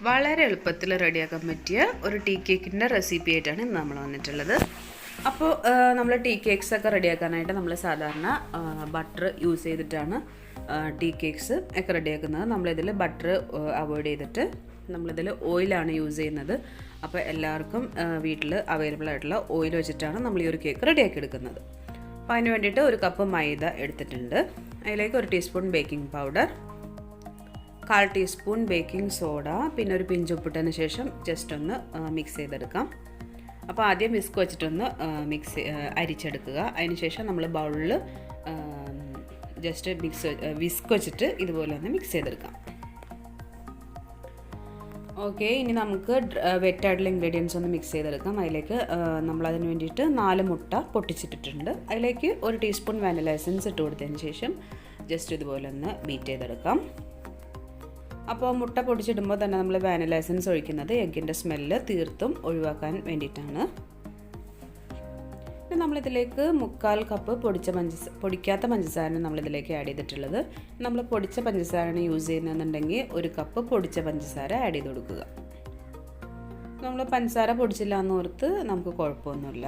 വളരെ എളുപ്പത്തിൽ റെഡിയാക്കാൻ പറ്റിയ ഒരു ടീ കേക്കിൻ്റെ റെസിപ്പി ആയിട്ടാണ് ഇന്ന് നമ്മൾ വന്നിട്ടുള്ളത്. അപ്പോൾ നമ്മൾ ടീ കേക്ക്സ് ഒക്കെ റെഡിയാക്കാനായിട്ട് നമ്മൾ സാധാരണ ബട്ടർ യൂസ് ചെയ്തിട്ടാണ് ടീ കേക്ക്സ് ഒക്കെ റെഡിയാക്കുന്നത്. നമ്മളിതിൽ ബട്ടർ അവോയ്ഡ് ചെയ്തിട്ട് നമ്മളിതിൽ ഓയിലാണ് യൂസ് ചെയ്യുന്നത്. അപ്പോൾ എല്ലാവർക്കും വീട്ടിൽ അവൈലബിൾ ആയിട്ടുള്ള ഓയിൽ വെച്ചിട്ടാണ് നമ്മൾ ഈ ഒരു കേക്ക് റെഡിയാക്കി എടുക്കുന്നത്. അപ്പോൾ അതിന് വേണ്ടിയിട്ട് ഒരു കപ്പ് മൈദ എടുത്തിട്ടുണ്ട്. അതിലേക്ക് ഒരു teaspoon baking powder, 1/4 teaspoon baking soda, പിന്നെ ഒരു പിഞ്ച് ഉപ്പിട്ടതിന് ശേഷം ജസ്റ്റ് ഒന്ന് മിക്സ് ചെയ്തെടുക്കാം. അപ്പോൾ ആദ്യം വിസ്ക് വെച്ചിട്ടൊന്ന് അരിച്ചെടുക്കുക. അതിന് ശേഷം നമ്മൾ ബൗളിൽ ജസ്റ്റ് വിസ്ക് വെച്ചിട്ട് ഇതുപോലെ ഒന്ന് മിക്സ് ചെയ്തെടുക്കാം. ഓക്കെ, ഇനി നമുക്ക് വെറ്റായിട്ടുള്ള ഇൻഗ്രീഡിയൻസ് ഒന്ന് മിക്സ് ചെയ്തെടുക്കാം. അതിലേക്ക് നമ്മളതിന് വേണ്ടിയിട്ട് 4 മുട്ട പൊട്ടിച്ചിട്ടിട്ടുണ്ട്. അതിലേക്ക് ഒരു ടീസ്പൂൺ വാനില എസൻസ് ഇട്ട് കൊടുത്തതിന് ശേഷം ജസ്റ്റ് ഇതുപോലെ ഒന്ന് ബീറ്റ് ചെയ്തെടുക്കാം. അപ്പോൾ മുട്ട പൊടിച്ചിടുമ്പോൾ തന്നെ നമ്മൾ വാനില എസൻസ് ഒഴിക്കുന്നത് എഗ്ഗിൻ്റെ സ്മെല്ല് തീർത്തും ഒഴിവാക്കാൻ വേണ്ടിയിട്ടാണ്. പിന്നെ നമ്മളിതിലേക്ക് 1/4 കപ്പ് പൊടിക്കാത്ത പഞ്ചസാരയാണ് നമ്മളിതിലേക്ക് ആഡ് ചെയ്തിട്ടുള്ളത്. നമ്മൾ പൊടിച്ച പഞ്ചസാരയാണ് യൂസ് ചെയ്യുന്നതെന്നുണ്ടെങ്കിൽ 1 കപ്പ് പൊടിച്ച പഞ്ചസാര ആഡ് ചെയ്ത് കൊടുക്കുക. നമ്മൾ പഞ്ചസാര പൊടിച്ചില്ല എന്നോർത്ത് നമുക്ക് കുഴപ്പമൊന്നുമില്ല.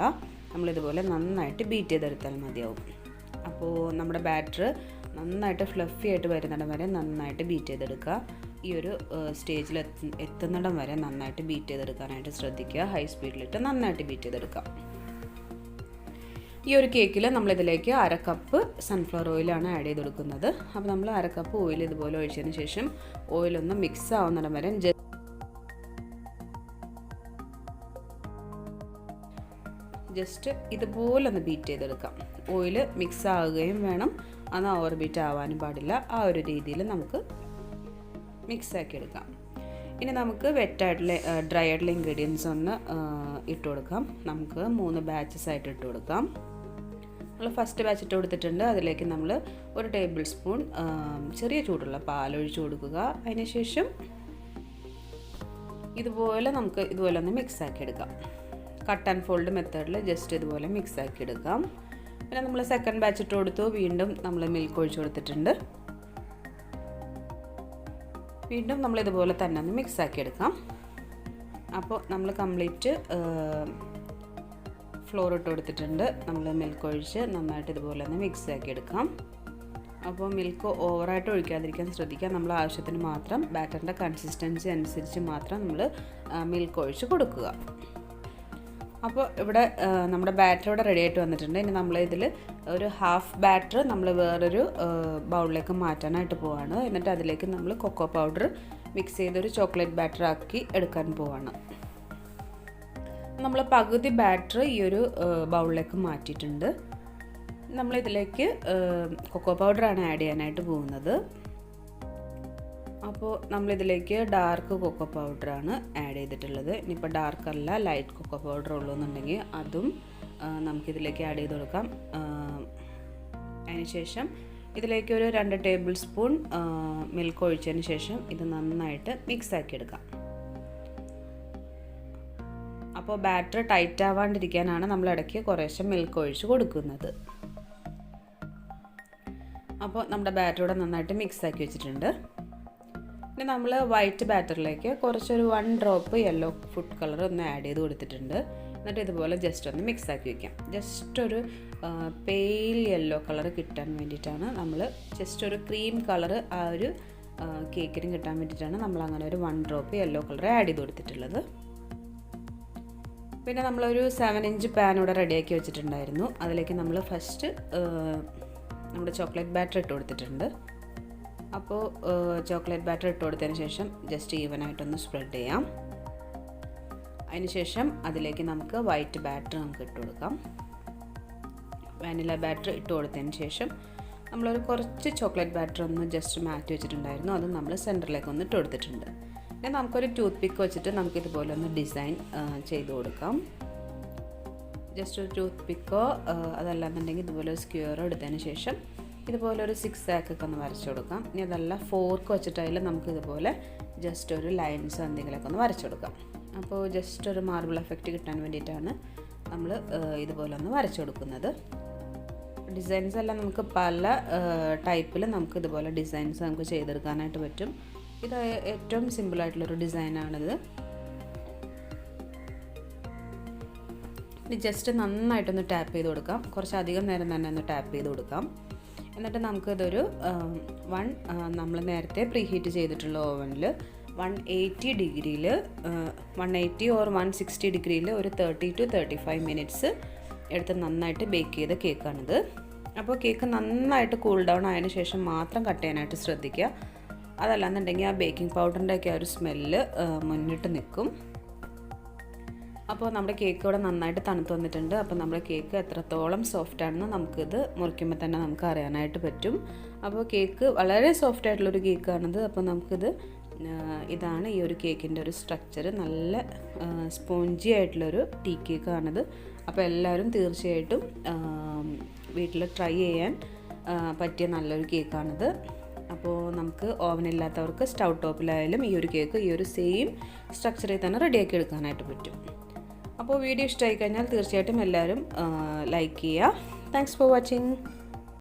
നമ്മളിതുപോലെ നന്നായിട്ട് ബീറ്റ് ചെയ്തെടുത്താൽ മതിയാവും. അപ്പോൾ നമ്മുടെ ബാറ്റർ നന്നായിട്ട് ഫ്ലഫി ആയിട്ട് വരുന്നിടം വരെ നന്നായിട്ട് ബീറ്റ് ചെയ്തെടുക്കുക. ഈ ഒരു സ്റ്റേജിൽ എത്തുന്നിടം വരെ നന്നായിട്ട് ബീറ്റ് ചെയ്തെടുക്കാനായിട്ട് ശ്രദ്ധിക്കുക. ഹൈ സ്പീഡിലിട്ട് നന്നായിട്ട് ബീറ്റ് ചെയ്തെടുക്കുക. ഈ ഒരു കേക്കിൽ നമ്മളിതിലേക്ക് 1/2 കപ്പ് സൺഫ്ലവർ ഓയിലാണ് ആഡ് ചെയ്ത് കൊടുക്കുന്നത്. അപ്പോൾ നമ്മൾ 1/2 കപ്പ് ഓയിൽ ഇതുപോലെ ഒഴിച്ചതിന് ശേഷം ഓയിലൊന്ന് മിക്സ് ആവുന്നിടം വരെ ജസ്റ്റ് ഇതുപോലെ ഒന്ന് ബീറ്റ് ചെയ്തെടുക്കാം. ഓയിൽ മിക്സ് ആവുകയും വേണം, അത് ഓവർ ബീറ്റ് ആവാനും പാടില്ല. ആ ഒരു രീതിയിൽ നമുക്ക് മിക്സാക്കി എടുക്കാം. ഇനി നമുക്ക് വെറ്റായിട്ടുള്ള ഡ്രൈ ആയിട്ടുള്ള ഇൻഗ്രീഡിയൻസ് ഒന്ന് ഇട്ട് കൊടുക്കാം. നമുക്ക് 3 ബാച്ചസ് ആയിട്ട് ഇട്ട് കൊടുക്കാം. നമ്മൾ ഫസ്റ്റ് ബാച്ച് ഇട്ട് കൊടുത്തിട്ടുണ്ട്. അതിലേക്ക് നമ്മൾ 1 ടേബിൾ സ്പൂൺ ചെറിയ ചൂടുള്ള പാലൊഴിച്ച് കൊടുക്കുക. അതിന് ശേഷം ഇതുപോലെ ഒന്ന് മിക്സാക്കി എടുക്കാം. കട്ട് ആൻഡ് ഫോൾഡ് മെത്തേഡിൽ ജസ്റ്റ് ഇതുപോലെ മിക്സാക്കി എടുക്കാം. പിന്നെ നമ്മൾ സെക്കൻഡ് ബാച്ച് ഇട്ട് കൊടുത്തു. വീണ്ടും നമ്മൾ മിൽക്ക് ഒഴിച്ച് കൊടുത്തിട്ടുണ്ട്. വീണ്ടും നമ്മളിതുപോലെ തന്നെ ഒന്ന് മിക്സാക്കി എടുക്കാം. അപ്പോൾ നമ്മൾ കംപ്ലീറ്റ് ഫ്ലോർ ഇട്ട് കൊടുത്തിട്ടുണ്ട്. നമ്മൾ മിൽക്ക് ഒഴിച്ച് നന്നായിട്ട് ഇതുപോലെ ഒന്ന് മിക്സാക്കി എടുക്കാം. അപ്പോൾ മിൽക്ക് ഓവറായിട്ട് ഒഴിക്കാതിരിക്കാൻ ശ്രദ്ധിക്കുക. നമ്മൾ ആവശ്യത്തിന് മാത്രം ബാറ്ററിൻ്റെ കൺസിസ്റ്റൻസി അനുസരിച്ച് മാത്രം നമ്മൾ മിൽക്ക് ഒഴിച്ച് കൊടുക്കുക. അപ്പോൾ ഇവിടെ നമ്മുടെ ബാറ്റർ ഇവിടെ റെഡി ആയിട്ട് വന്നിട്ടുണ്ട്. ഇനി നമ്മളിതിൽ ഒരു ഹാഫ് ബാറ്റർ നമ്മൾ വേറൊരു ബൗളിലേക്ക് മാറ്റാനായിട്ട് പോവാണ്. എന്നിട്ട് അതിലേക്ക് നമ്മൾ കൊക്കോ പൗഡർ മിക്സ് ചെയ്തൊരു ചോക്ലേറ്റ് ബാറ്റർ ആക്കി എടുക്കാൻ പോവാണ്. നമ്മൾ പകുതി ബാറ്റർ ഈ ഒരു ബൗളിലേക്ക് മാറ്റിയിട്ടുണ്ട്. നമ്മളിതിലേക്ക് കൊക്കോ പൗഡറാണ് ആഡ് ചെയ്യാനായിട്ട് പോകുന്നത്. അപ്പോൾ നമ്മളിതിലേക്ക് ഡാർക്ക് കൊക്കോ പൗഡറാണ് ആഡ് ചെയ്തിട്ടുള്ളത്. ഇനിയിപ്പോൾ ഡാർക്കല്ല, ലൈറ്റ് കൊക്കോ പൗഡർ ഉള്ളൂന്നുണ്ടെങ്കിൽ അതും നമുക്കിതിലേക്ക് ആഡ് ചെയ്ത് കൊടുക്കാം. അതിനുശേഷം ഇതിലേക്ക് ഒരു 2 ടേബിൾ സ്പൂൺ മിൽക്ക് ഒഴിച്ചതിന് ശേഷം ഇത് നന്നായിട്ട് മിക്സാക്കി എടുക്കാം. അപ്പോൾ ബാറ്റർ ടൈറ്റ് ആവാണ്ടിരിക്കാനാണ് നമ്മൾ ഇടയ്ക്ക് കുറേശ്ശെ മിൽക്ക് ഒഴിച്ച് കൊടുക്കുന്നത്. അപ്പോൾ നമ്മുടെ ബാറ്റർ ഇവിടെ നന്നായിട്ട് മിക്സാക്കി വെച്ചിട്ടുണ്ട്. ഇനി നമ്മൾ വൈറ്റ് ബാറ്ററിലേക്ക് കുറച്ചൊരു 1 ഡ്രോപ്പ് യെല്ലോ ഫുഡ് കളർ ഒന്ന് ആഡ് ചെയ്ത് കൊടുത്തിട്ടുണ്ട്. എന്നിട്ട് ഇതുപോലെ ജസ്റ്റ് ഒന്ന് മിക്സാക്കി വയ്ക്കാം. ജസ്റ്റ് ഒരു പെയിൽ യെല്ലോ കളർ കിട്ടാൻ വേണ്ടിയിട്ടാണ് നമ്മൾ ജസ്റ്റ് ഒരു ക്രീം കളർ ആ ഒരു കേക്കിന് കിട്ടാൻ വേണ്ടിയിട്ടാണ് നമ്മൾ അങ്ങനെ ഒരു 1 ഡ്രോപ്പ് യെല്ലോ കളർ ആഡ് ചെയ്ത് കൊടുത്തിട്ടുള്ളത്. പിന്നെ നമ്മളൊരു 7 ഇഞ്ച് പാൻ ഇവിടെ റെഡിയാക്കി വെച്ചിട്ടുണ്ടായിരുന്നു. അതിലേക്ക് നമ്മൾ ഫസ്റ്റ് നമ്മുടെ ചോക്ലേറ്റ് ബാറ്റർ ഇട്ട് കൊടുത്തിട്ടുണ്ട്. അപ്പോൾ ചോക്ലേറ്റ് ബാറ്റർ ഇട്ട് കൊടുത്തതിന് ശേഷം ജസ്റ്റ് ഈവനായിട്ടൊന്ന് സ്പ്രെഡ് ചെയ്യാം. അതിനുശേഷം അതിലേക്ക് നമുക്ക് വൈറ്റ് ബാറ്റർ നമുക്ക് ഇട്ട് കൊടുക്കാം. വാനില ബാറ്റർ ഇട്ട് കൊടുത്തതിന് ശേഷം നമ്മളൊരു കുറച്ച് ചോക്ലേറ്റ് ബാറ്റർ ഒന്ന് ജസ്റ്റ് മാറ്റി വെച്ചിട്ടുണ്ടായിരുന്നു. അത് നമ്മൾ സെൻറ്ററിലേക്ക് ഒന്ന് ഇട്ട് കൊടുത്തിട്ടുണ്ട്. പിന്നെ നമുക്കൊരു ടൂത്ത് പിക്ക് വെച്ചിട്ട് നമുക്കിതുപോലെ ഒന്ന് ഡിസൈൻ ചെയ്ത് കൊടുക്കാം. ജസ്റ്റ് ഒരു ടൂത്ത് പിക്കോ അതല്ലാന്നുണ്ടെങ്കിൽ ഇതുപോലെ ഒരു സ്ക്വയറോ എടുത്തതിന് ശേഷം ഇതുപോലെ ഒരു 6 ആക്കൊക്കെ ഒന്ന് വരച്ചു കൊടുക്കാം. ഇനി അതല്ല ഫോർക്ക് വെച്ചിട്ടായാൽ നമുക്കിതുപോലെ ജസ്റ്റ് ഒരു ലൈൻസ് എന്തെങ്കിലുമൊക്കെ ഒന്ന് വരച്ചു കൊടുക്കാം. അപ്പോൾ ജസ്റ്റ് ഒരു മാർബിൾ എഫക്റ്റ് കിട്ടാൻ വേണ്ടിയിട്ടാണ് നമ്മൾ ഇതുപോലെ ഒന്ന് വരച്ചു കൊടുക്കുന്നത്. ഡിസൈൻസ് എല്ലാം നമുക്ക് പല ടൈപ്പിൽ നമുക്ക് ഇതുപോലെ ഡിസൈൻസ് നമുക്ക് ചെയ്തെടുക്കാനായിട്ട് പറ്റും. ഇത് ഏറ്റവും സിമ്പിളായിട്ടുള്ളൊരു ഡിസൈനാണിത്. ഇനി ജസ്റ്റ് നന്നായിട്ടൊന്ന് ടാപ്പ് ചെയ്ത് കൊടുക്കാം. കുറച്ചധികം നേരം തന്നെ ഒന്ന് ടാപ്പ് ചെയ്ത് കൊടുക്കാം. എന്നിട്ട് നമുക്കിതൊരു നമ്മൾ നേരത്തെ പ്രീ ഹീറ്റ് ചെയ്തിട്ടുള്ള ഓവനിൽ 180 ഡിഗ്രിയിൽ 180 ഓർ 160 ഡിഗ്രിയിൽ ഒരു 30 to 35 മിനിറ്റ്സ് എടുത്ത് നന്നായിട്ട് ബേക്ക് ചെയ്ത കേക്കാണിത്. അപ്പോൾ കേക്ക് നന്നായിട്ട് കൂൾ ഡൗൺ ആയതിനു ശേഷം മാത്രം കട്ട് ചെയ്യാനായിട്ട് ശ്രദ്ധിക്കുക. അതല്ലാന്നുണ്ടെങ്കിൽ ആ ബേക്കിംഗ് പൗഡറിൻ്റെ ഒക്കെ ആ ഒരു സ്മെല്ല് മുന്നിട്ട് നിൽക്കും. അപ്പോൾ നമ്മുടെ കേക്ക് ഇവിടെ നന്നായിട്ട് തണുത്ത് വന്നിട്ടുണ്ട്. അപ്പോൾ നമ്മുടെ കേക്ക് എത്രത്തോളം സോഫ്റ്റ് ആണെന്ന് നമുക്കിത് മുറിക്കുമ്പോൾ തന്നെ നമുക്ക് അറിയാനായിട്ട് പറ്റും. അപ്പോൾ കേക്ക് വളരെ സോഫ്റ്റ് ആയിട്ടുള്ളൊരു കേക്കാണിത്. അപ്പോൾ നമുക്കിത് ഇതാണ് ഈ ഒരു കേക്കിൻ്റെ ഒരു സ്ട്രക്ചർ. നല്ല സ്പോഞ്ചി ആയിട്ടുള്ളൊരു ടീ കേക്കാണിത്. അപ്പോൾ എല്ലാവരും തീർച്ചയായിട്ടും വീട്ടിൽ ട്രൈ ചെയ്യാൻ പറ്റിയ നല്ലൊരു കേക്കാണിത്. അപ്പോൾ നമുക്ക് ഓവനില്ലാത്തവർക്ക് സ്റ്റൗ ടോപ്പിലായാലും ഈ ഒരു കേക്ക് ഈ ഒരു സെയിം സ്ട്രക്ചറിൽ തന്നെ റെഡിയാക്കി എടുക്കാനായിട്ട് പറ്റും. അപ്പോൾ വീഡിയോ ഇഷ്ടമായി കഴിഞ്ഞാൽ തീർച്ചയായിട്ടും എല്ലാവരും ലൈക്ക് ചെയ്യുക. Thanks for watching.